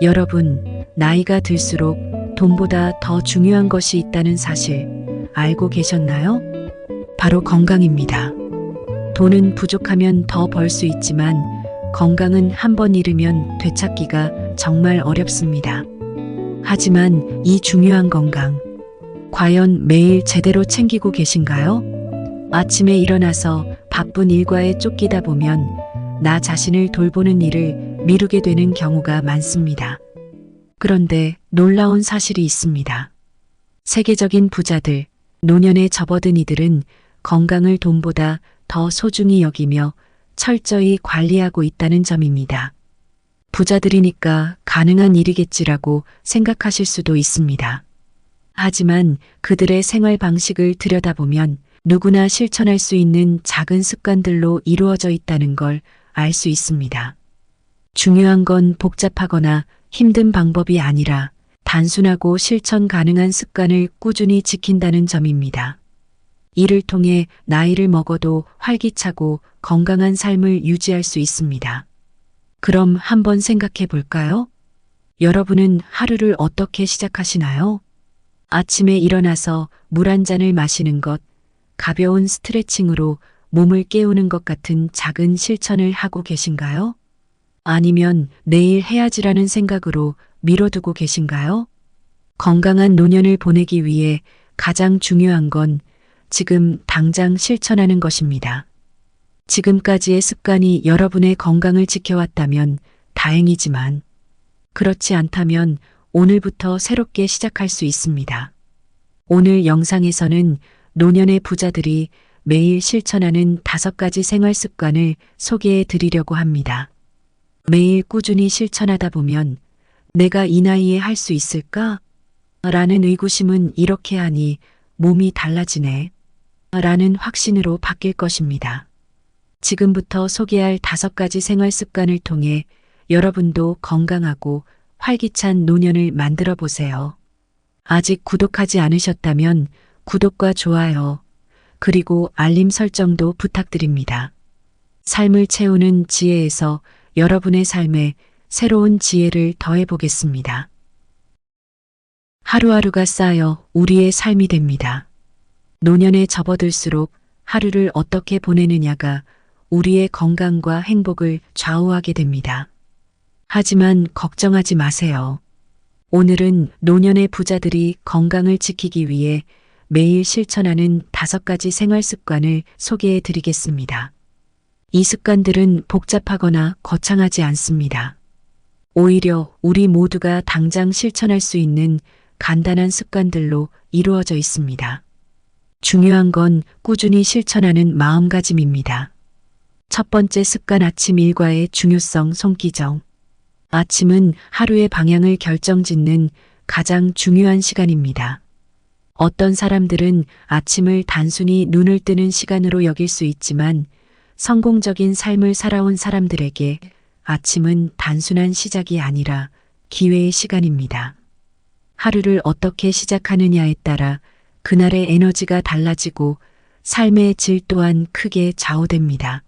여러분, 나이가 들수록 돈보다 더 중요한 것이 있다는 사실 알고 계셨나요? 바로 건강입니다. 돈은 부족하면 더 벌 수 있지만 건강은 한 번 잃으면 되찾기가 정말 어렵습니다. 하지만 이 중요한 건강, 과연 매일 제대로 챙기고 계신가요? 아침에 일어나서 바쁜 일과에 쫓기다 보면 나 자신을 돌보는 일을 미루게 되는 경우가 많습니다. 그런데 놀라운 사실이 있습니다. 세계적인 부자들, 노년에 접어든 이들은 건강을 돈보다 더 소중히 여기며 철저히 관리하고 있다는 점입니다. 부자들이니까 가능한 일이겠지라고 생각하실 수도 있습니다. 하지만 그들의 생활 방식을 들여다보면 누구나 실천할 수 있는 작은 습관들로 이루어져 있다는 걸 알 수 있습니다. 중요한 건 복잡하거나 힘든 방법이 아니라 단순하고 실천 가능한 습관을 꾸준히 지킨다는 점입니다. 이를 통해 나이를 먹어도 활기차고 건강한 삶을 유지할 수 있습니다. 그럼 한번 생각해 볼까요? 여러분은 하루를 어떻게 시작하시나요? 아침에 일어나서 물 한 잔을 마시는 것, 가벼운 스트레칭으로 몸을 깨우는 것 같은 작은 실천을 하고 계신가요? 아니면 내일 해야지라는 생각으로 미뤄두고 계신가요? 건강한 노년을 보내기 위해 가장 중요한 건 지금 당장 실천하는 것입니다. 지금까지의 습관이 여러분의 건강을 지켜왔다면 다행이지만 그렇지 않다면 오늘부터 새롭게 시작할 수 있습니다. 오늘 영상에서는 노년의 부자들이 매일 실천하는 5가지 생활 습관을 소개해 드리려고 합니다. 매일 꾸준히 실천하다 보면 내가 이 나이에 할 수 있을까? 라는 의구심은 이렇게 하니 몸이 달라지네. 라는 확신으로 바뀔 것입니다. 지금부터 소개할 5가지 생활 습관을 통해 여러분도 건강하고 활기찬 노년을 만들어 보세요. 아직 구독하지 않으셨다면 구독과 좋아요, 그리고 알림 설정도 부탁드립니다. 삶을 채우는 지혜에서 여러분의 삶에 새로운 지혜를 더해 보겠습니다. 하루하루가 쌓여 우리의 삶이 됩니다. 노년에 접어들수록 하루를 어떻게 보내느냐가 우리의 건강과 행복을 좌우하게 됩니다. 하지만 걱정하지 마세요. 오늘은 노년의 부자들이 건강을 지키기 위해 매일 실천하는 5가지 생활 습관을 소개해 드리겠습니다. 이 습관들은 복잡하거나 거창하지 않습니다. 오히려 우리 모두가 당장 실천할 수 있는 간단한 습관들로 이루어져 있습니다. 중요한 건 꾸준히 실천하는 마음가짐입니다. 첫 번째 습관, 아침 일과의 중요성 손기정. 아침은 하루의 방향을 결정짓는 가장 중요한 시간입니다. 어떤 사람들은 아침을 단순히 눈을 뜨는 시간으로 여길 수 있지만 성공적인 삶을 살아온 사람들에게 아침은 단순한 시작이 아니라 기회의 시간입니다. 하루를 어떻게 시작하느냐에 따라 그날의 에너지가 달라지고 삶의 질 또한 크게 좌우됩니다.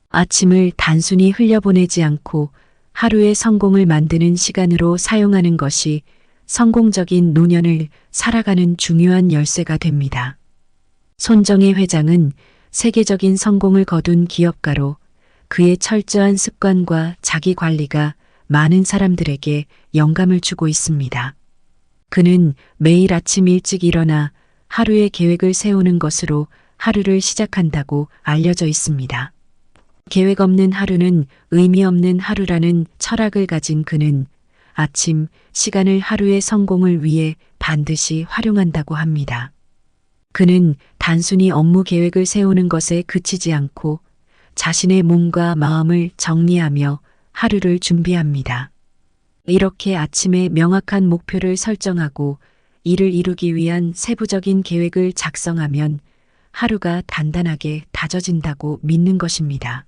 아침을 단순히 흘려보내지 않고 하루의 성공을 만드는 시간으로 사용하는 것이 성공적인 노년을 살아가는 중요한 열쇠가 됩니다. 손정혜 회장은 세계적인 성공을 거둔 기업가로 그의 철저한 습관과 자기 관리가 많은 사람들에게 영감을 주고 있습니다. 그는 매일 아침 일찍 일어나 하루의 계획을 세우는 것으로 하루를 시작한다고 알려져 있습니다. 계획 없는 하루는 의미 없는 하루라는 철학을 가진 그는 아침 시간을 하루의 성공을 위해 반드시 활용한다고 합니다. 그는 단순히 업무 계획을 세우는 것에 그치지 않고 자신의 몸과 마음을 정리하며 하루를 준비합니다. 이렇게 아침에 명확한 목표를 설정하고 이를 이루기 위한 세부적인 계획을 작성하면 하루가 단단하게 다져진다고 믿는 것입니다.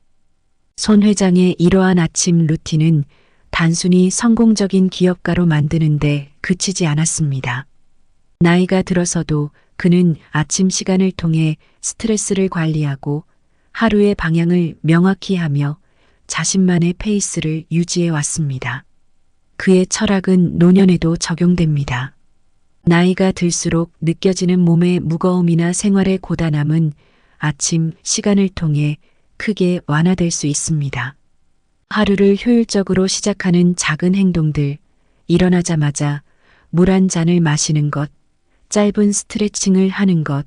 손 회장의 이러한 아침 루틴은 단순히 성공적인 기업가로 만드는데 그치지 않았습니다. 나이가 들어서도 그는 아침 시간을 통해 스트레스를 관리하고 하루의 방향을 명확히 하며 자신만의 페이스를 유지해 왔습니다. 그의 철학은 노년에도 적용됩니다. 나이가 들수록 느껴지는 몸의 무거움이나 생활의 고단함은 아침 시간을 통해 크게 완화될 수 있습니다. 하루를 효율적으로 시작하는 작은 행동들, 일어나자마자 물 한 잔을 마시는 것, 짧은 스트레칭을 하는 것,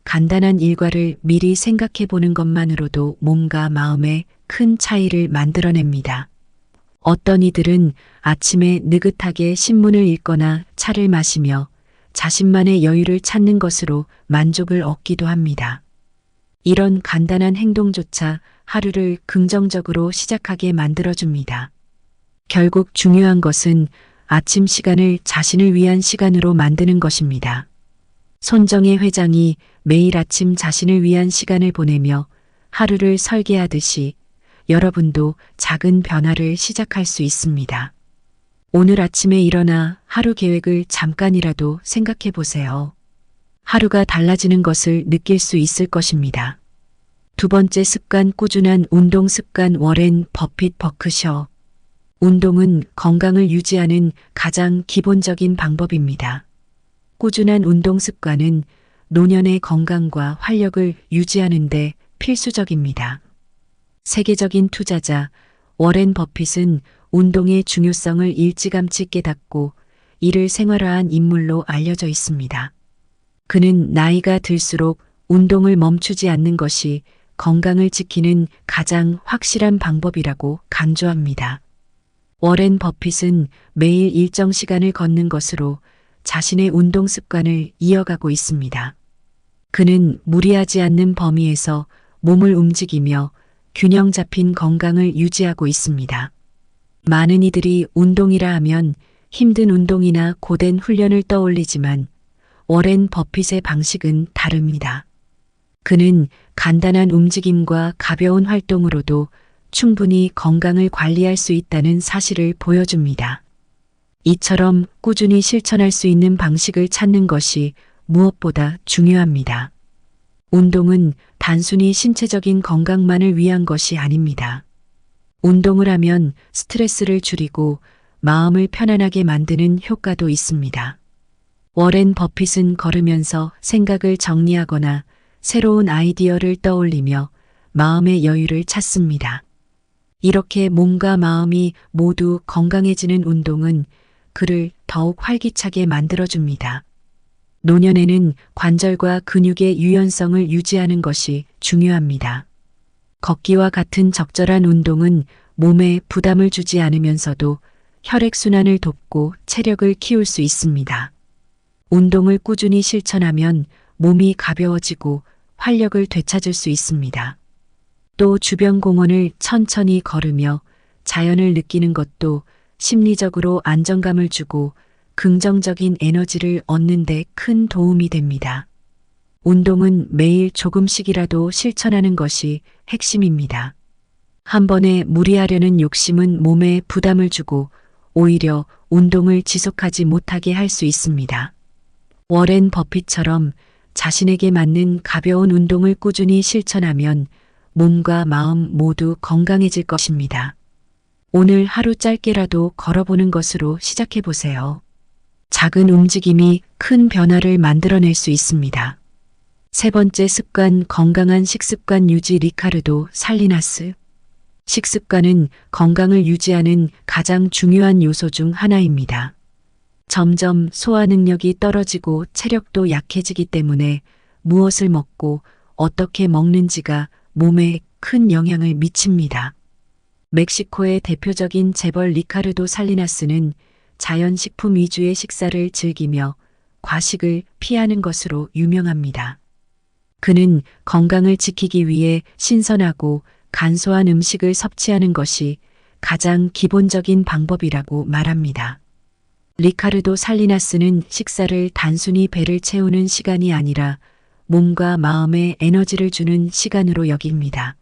간단한 일과를 미리 생각해 보는 것만으로도 몸과 마음에 큰 차이를 만들어냅니다. 어떤 이들은 아침에 느긋하게 신문을 읽거나 차를 마시며 자신만의 여유를 찾는 것으로 만족을 얻기도 합니다. 이런 간단한 행동조차 하루를 긍정적으로 시작하게 만들어줍니다. 결국 중요한 것은 아침 시간을 자신을 위한 시간으로 만드는 것입니다. 손정혜 회장이 매일 아침 자신을 위한 시간을 보내며 하루를 설계하듯이 여러분도 작은 변화를 시작할 수 있습니다. 오늘 아침에 일어나 하루 계획을 잠깐이라도 생각해 보세요. 하루가 달라지는 것을 느낄 수 있을 것입니다. 두 번째 습관, 꾸준한 운동 습관. 워렌 버핏 버크셔. 운동은 건강을 유지하는 가장 기본적인 방법입니다. 꾸준한 운동 습관은 노년의 건강과 활력을 유지하는 데 필수적입니다. 세계적인 투자자 워렌 버핏은 운동의 중요성을 일찌감치 깨닫고 이를 생활화한 인물로 알려져 있습니다. 그는 나이가 들수록 운동을 멈추지 않는 것이 건강을 지키는 가장 확실한 방법이라고 강조합니다. 워렌 버핏은 매일 일정 시간을 걷는 것으로 자신의 운동 습관을 이어가고 있습니다. 그는 무리하지 않는 범위에서 몸을 움직이며 균형 잡힌 건강을 유지하고 있습니다. 많은 이들이 운동이라 하면 힘든 운동이나 고된 훈련을 떠올리지만 워렌 버핏의 방식은 다릅니다. 그는 간단한 움직임과 가벼운 활동으로도 충분히 건강을 관리할 수 있다는 사실을 보여줍니다. 이처럼 꾸준히 실천할 수 있는 방식을 찾는 것이 무엇보다 중요합니다. 운동은 단순히 신체적인 건강만을 위한 것이 아닙니다. 운동을 하면 스트레스를 줄이고 마음을 편안하게 만드는 효과도 있습니다. 워렌 버핏은 걸으면서 생각을 정리하거나 새로운 아이디어를 떠올리며 마음의 여유를 찾습니다. 이렇게 몸과 마음이 모두 건강해지는 운동은 그를 더욱 활기차게 만들어줍니다. 노년에는 관절과 근육의 유연성을 유지하는 것이 중요합니다. 걷기와 같은 적절한 운동은 몸에 부담을 주지 않으면서도 혈액순환을 돕고 체력을 키울 수 있습니다. 운동을 꾸준히 실천하면 몸이 가벼워지고 활력을 되찾을 수 있습니다. 또 주변 공원을 천천히 걸으며 자연을 느끼는 것도 심리적으로 안정감을 주고 긍정적인 에너지를 얻는 데 큰 도움이 됩니다. 운동은 매일 조금씩이라도 실천하는 것이 핵심입니다. 한 번에 무리하려는 욕심은 몸에 부담을 주고 오히려 운동을 지속하지 못하게 할 수 있습니다. 워렌 버핏처럼 자신에게 맞는 가벼운 운동을 꾸준히 실천하면 몸과 마음 모두 건강해질 것입니다. 오늘 하루 짧게라도 걸어보는 것으로 시작해 보세요. 작은 움직임이 큰 변화를 만들어낼 수 있습니다. 세 번째 습관, 건강한 식습관 유지. 리카르도 살리나스. 식습관은 건강을 유지하는 가장 중요한 요소 중 하나입니다. 점점 소화 능력이 떨어지고 체력도 약해지기 때문에 무엇을 먹고 어떻게 먹는지가 몸에 큰 영향을 미칩니다. 멕시코의 대표적인 재벌 리카르도 살리나스는 자연식품 위주의 식사를 즐기며 과식을 피하는 것으로 유명합니다. 그는 건강을 지키기 위해 신선하고 간소한 음식을 섭취하는 것이 가장 기본적인 방법이라고 말합니다. 리카르도 살리나스는 식사를 단순히 배를 채우는 시간이 아니라 몸과 마음에 에너지를 주는 시간으로 여깁니다.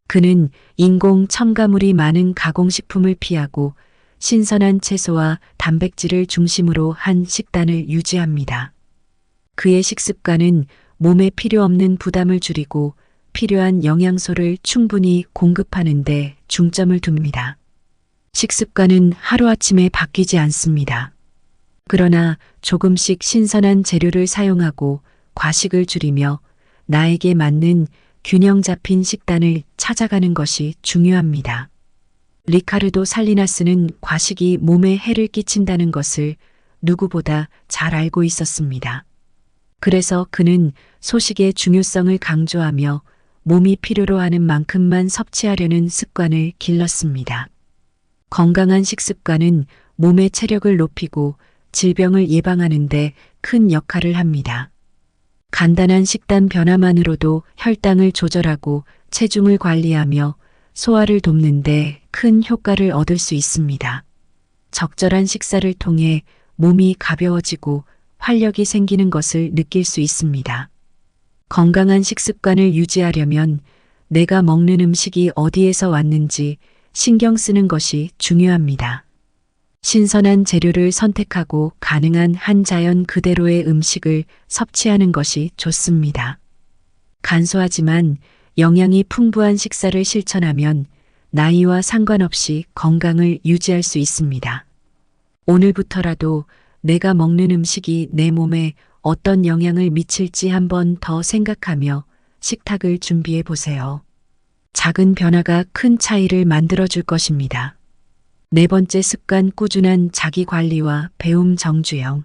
그는 인공 첨가물이 많은 가공식품을 피하고 신선한 채소와 단백질을 중심으로 한 식단을 유지합니다. 그의 식습관은 몸에 필요 없는 부담을 줄이고 필요한 영양소를 충분히 공급하는 데 중점을 둡니다. 식습관은 하루아침에 바뀌지 않습니다. 그러나 조금씩 신선한 재료를 사용하고 과식을 줄이며 나에게 맞는 균형 잡힌 식단을 찾아가는 것이 중요합니다. 리카르도 살리나스는 과식이 몸에 해를 끼친다는 것을 누구보다 잘 알고 있었습니다. 그래서 그는 소식의 중요성을 강조하며 몸이 필요로 하는 만큼만 섭취하려는 습관을 길렀습니다. 건강한 식습관은 몸의 체력을 높이고 질병을 예방하는 데 큰 역할을 합니다. 간단한 식단 변화만으로도 혈당을 조절하고 체중을 관리하며 소화를 돕는 데 큰 효과를 얻을 수 있습니다. 적절한 식사를 통해 몸이 가벼워지고 활력이 생기는 것을 느낄 수 있습니다. 건강한 식습관을 유지하려면 내가 먹는 음식이 어디에서 왔는지 신경 쓰는 것이 중요합니다. 신선한 재료를 선택하고 가능한 한 자연 그대로의 음식을 섭취하는 것이 좋습니다. 간소하지만 영양이 풍부한 식사를 실천하면 나이와 상관없이 건강을 유지할 수 있습니다. 오늘부터라도 내가 먹는 음식이 내 몸에 어떤 영향을 미칠지 한번 더 생각하며 식탁을 준비해 보세요. 작은 변화가 큰 차이를 만들어 줄 것입니다. 네 번째 습관, 꾸준한 자기 관리와 배움. 정주영.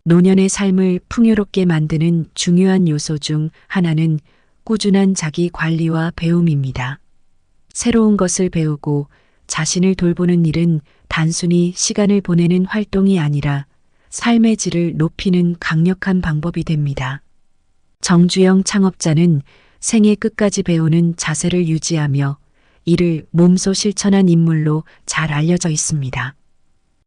노년의 삶을 풍요롭게 만드는 중요한 요소 중 하나는 꾸준한 자기 관리와 배움입니다. 새로운 것을 배우고 자신을 돌보는 일은 단순히 시간을 보내는 활동이 아니라 삶의 질을 높이는 강력한 방법이 됩니다. 정주영 창업자는 생애 끝까지 배우는 자세를 유지하며 이를 몸소 실천한 인물로 잘 알려져 있습니다.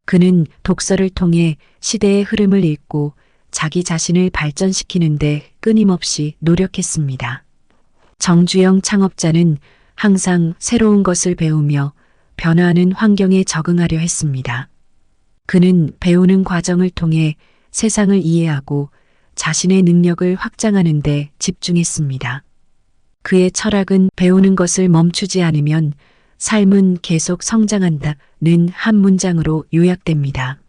그는 독서를 통해 시대의 흐름을 읽고 자기 자신을 발전시키는 데 끊임없이 노력했습니다. 정주영 창업자는 항상 새로운 것을 배우며 변화하는 환경에 적응하려 했습니다. 그는 배우는 과정을 통해 세상을 이해하고 자신의 능력을 확장하는 데 집중했습니다. 그의 철학은 배우는 것을 멈추지 않으면 삶은 계속 성장한다는 한 문장으로 요약됩니다.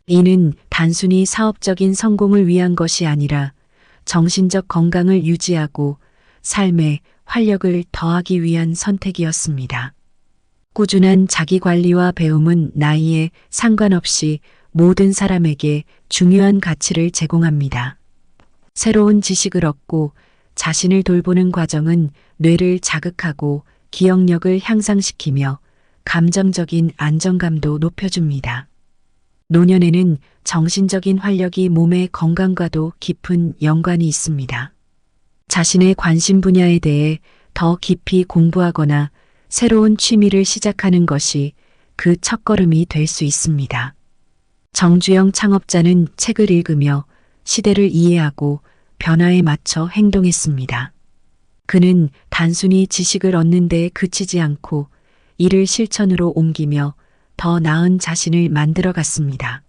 이는 단순히 사업적인 성공을 위한 것이 아니라 정신적 건강을 유지하고 삶에 활력을 더하기 위한 선택이었습니다. 꾸준한 자기관리와 배움은 나이에 상관없이 모든 사람에게 중요한 가치를 제공합니다. 새로운 지식을 얻고 자신을 돌보는 과정은 뇌를 자극하고 기억력을 향상시키며 감정적인 안정감도 높여줍니다. 노년에는 정신적인 활력이 몸의 건강과도 깊은 연관이 있습니다. 자신의 관심 분야에 대해 더 깊이 공부하거나 새로운 취미를 시작하는 것이 그 첫걸음이 될 수 있습니다. 정주영 창업자는 책을 읽으며 시대를 이해하고 변화에 맞춰 행동했습니다. 그는 단순히 지식을 얻는 데 그치지 않고 이를 실천으로 옮기며 더 나은 자신을 만들어 갔습니다.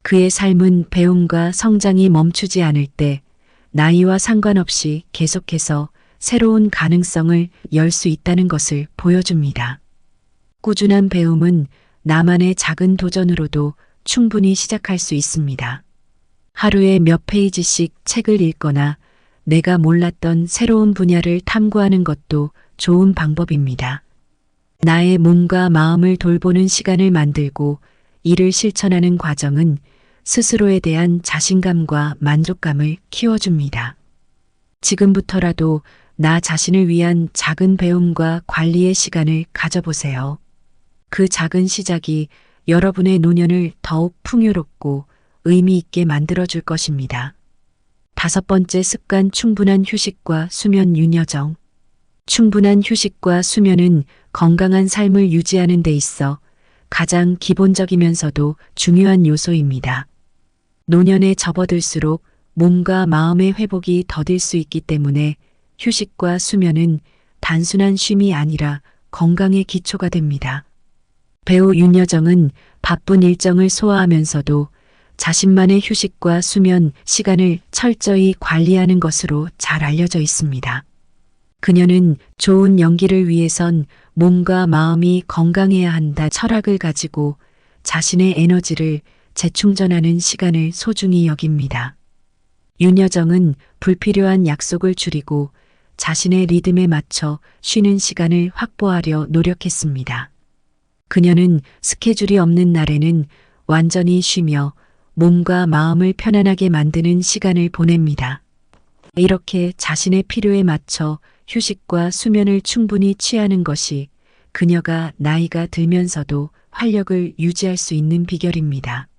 그의 삶은 배움과 성장이 멈추지 않을 때 나이와 상관없이 계속해서 새로운 가능성을 열 수 있다는 것을 보여줍니다. 꾸준한 배움은 나만의 작은 도전으로도 충분히 시작할 수 있습니다. 하루에 몇 페이지씩 책을 읽거나 내가 몰랐던 새로운 분야를 탐구하는 것도 좋은 방법입니다. 나의 몸과 마음을 돌보는 시간을 만들고 이를 실천하는 과정은 스스로에 대한 자신감과 만족감을 키워줍니다. 지금부터라도 나 자신을 위한 작은 배움과 관리의 시간을 가져보세요. 그 작은 시작이 여러분의 노년을 더욱 풍요롭고 의미 있게 만들어줄 것입니다. 다섯 번째 습관, 충분한 휴식과 수면. 윤여정. 충분한 휴식과 수면은 건강한 삶을 유지하는 데 있어 가장 기본적이면서도 중요한 요소입니다. 노년에 접어들수록 몸과 마음의 회복이 더딜 수 있기 때문에 휴식과 수면은 단순한 쉼이 아니라 건강의 기초가 됩니다. 배우 윤여정은 바쁜 일정을 소화하면서도 자신만의 휴식과 수면 시간을 철저히 관리하는 것으로 잘 알려져 있습니다. 그녀는 좋은 연기를 위해선 몸과 마음이 건강해야 한다 철학을 가지고 자신의 에너지를 재충전하는 시간을 소중히 여깁니다. 윤여정은 불필요한 약속을 줄이고 자신의 리듬에 맞춰 쉬는 시간을 확보하려 노력했습니다. 그녀는 스케줄이 없는 날에는 완전히 쉬며 몸과 마음을 편안하게 만드는 시간을 보냅니다. 이렇게 자신의 필요에 맞춰 휴식과 수면을 충분히 취하는 것이 그녀가 나이가 들면서도 활력을 유지할 수 있는 비결입니다.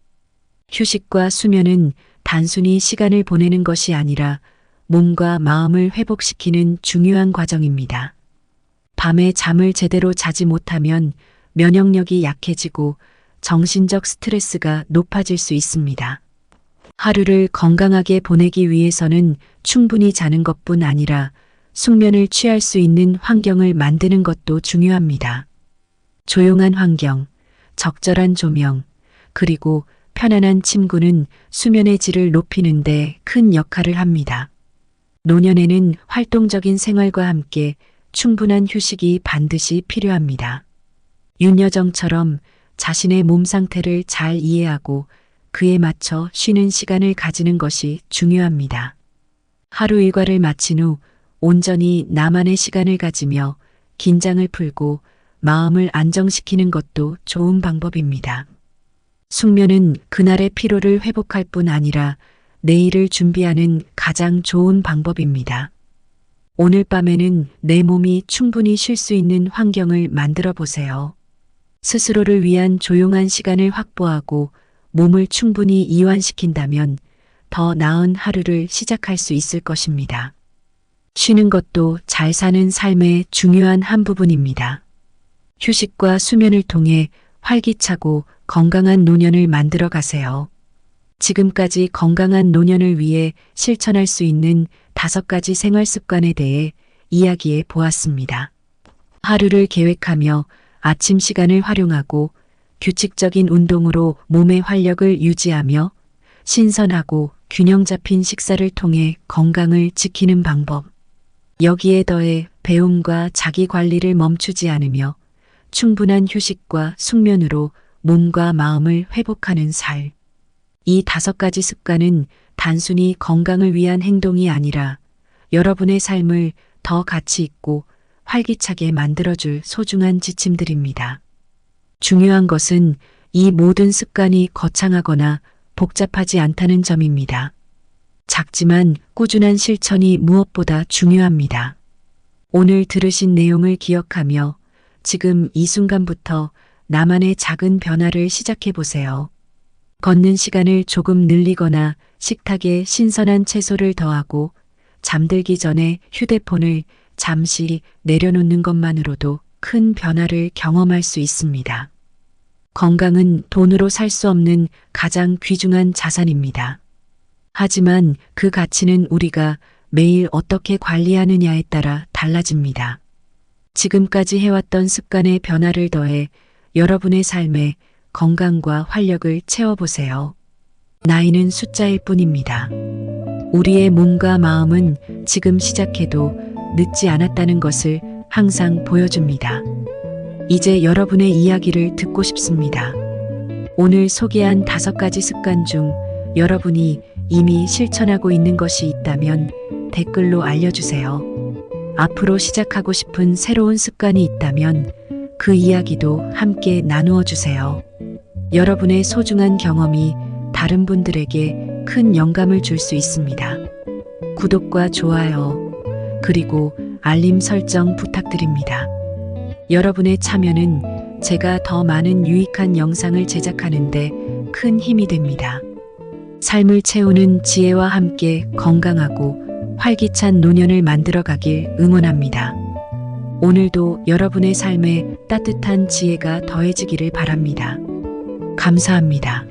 휴식과 수면은 단순히 시간을 보내는 것이 아니라 몸과 마음을 회복시키는 중요한 과정입니다. 밤에 잠을 제대로 자지 못하면 면역력이 약해지고 정신적 스트레스가 높아질 수 있습니다. 하루를 건강하게 보내기 위해서는 충분히 자는 것뿐 아니라 숙면을 취할 수 있는 환경을 만드는 것도 중요합니다. 조용한 환경, 적절한 조명, 그리고 편안한 침구는 수면의 질을 높이는 데 큰 역할을 합니다. 노년에는 활동적인 생활과 함께 충분한 휴식이 반드시 필요합니다. 윤여정처럼 자신의 몸 상태를 잘 이해하고 그에 맞춰 쉬는 시간을 가지는 것이 중요합니다. 하루 일과를 마친 후 온전히 나만의 시간을 가지며 긴장을 풀고 마음을 안정시키는 것도 좋은 방법입니다. 숙면은 그날의 피로를 회복할 뿐 아니라 내일을 준비하는 가장 좋은 방법입니다. 오늘 밤에는 내 몸이 충분히 쉴 수 있는 환경을 만들어 보세요. 스스로를 위한 조용한 시간을 확보하고 몸을 충분히 이완시킨다면 더 나은 하루를 시작할 수 있을 것입니다. 쉬는 것도 잘 사는 삶의 중요한 한 부분입니다. 휴식과 수면을 통해 활기차고 건강한 노년을 만들어 가세요. 지금까지 건강한 노년을 위해 실천할 수 있는 5가지 생활 습관에 대해 이야기해 보았습니다. 하루를 계획하며 아침 시간을 활용하고 규칙적인 운동으로 몸의 활력을 유지하며 신선하고 균형 잡힌 식사를 통해 건강을 지키는 방법. 여기에 더해 배움과 자기 관리를 멈추지 않으며 충분한 휴식과 숙면으로 몸과 마음을 회복하는 삶. 이 5가지 습관은 단순히 건강을 위한 행동이 아니라 여러분의 삶을 더 가치 있고 활기차게 만들어줄 소중한 지침들입니다. 중요한 것은 이 모든 습관이 거창하거나 복잡하지 않다는 점입니다. 작지만 꾸준한 실천이 무엇보다 중요합니다. 오늘 들으신 내용을 기억하며 지금 이 순간부터 나만의 작은 변화를 시작해 보세요. 걷는 시간을 조금 늘리거나 식탁에 신선한 채소를 더하고 잠들기 전에 휴대폰을 잠시 내려놓는 것만으로도 큰 변화를 경험할 수 있습니다. 건강은 돈으로 살 수 없는 가장 귀중한 자산입니다. 하지만 그 가치는 우리가 매일 어떻게 관리하느냐에 따라 달라집니다. 지금까지 해왔던 습관의 변화를 더해 여러분의 삶에 건강과 활력을 채워보세요. 나이는 숫자일 뿐입니다. 우리의 몸과 마음은 지금 시작해도 늦지 않았다는 것을 항상 보여줍니다. 이제 여러분의 이야기를 듣고 싶습니다. 오늘 소개한 5가지 습관 중 여러분이 이미 실천하고 있는 것이 있다면 댓글로 알려주세요. 앞으로 시작하고 싶은 새로운 습관이 있다면 그 이야기도 함께 나누어 주세요. 여러분의 소중한 경험이 다른 분들에게 큰 영감을 줄 수 있습니다. 구독과 좋아요, 그리고 알림 설정 부탁드립니다. 여러분의 참여는 제가 더 많은 유익한 영상을 제작하는데 큰 힘이 됩니다. 삶을 채우는 지혜와 함께 건강하고 활기찬 노년을 만들어 가길 응원합니다. 오늘도 여러분의 삶에 따뜻한 지혜가 더해지기를 바랍니다. 감사합니다.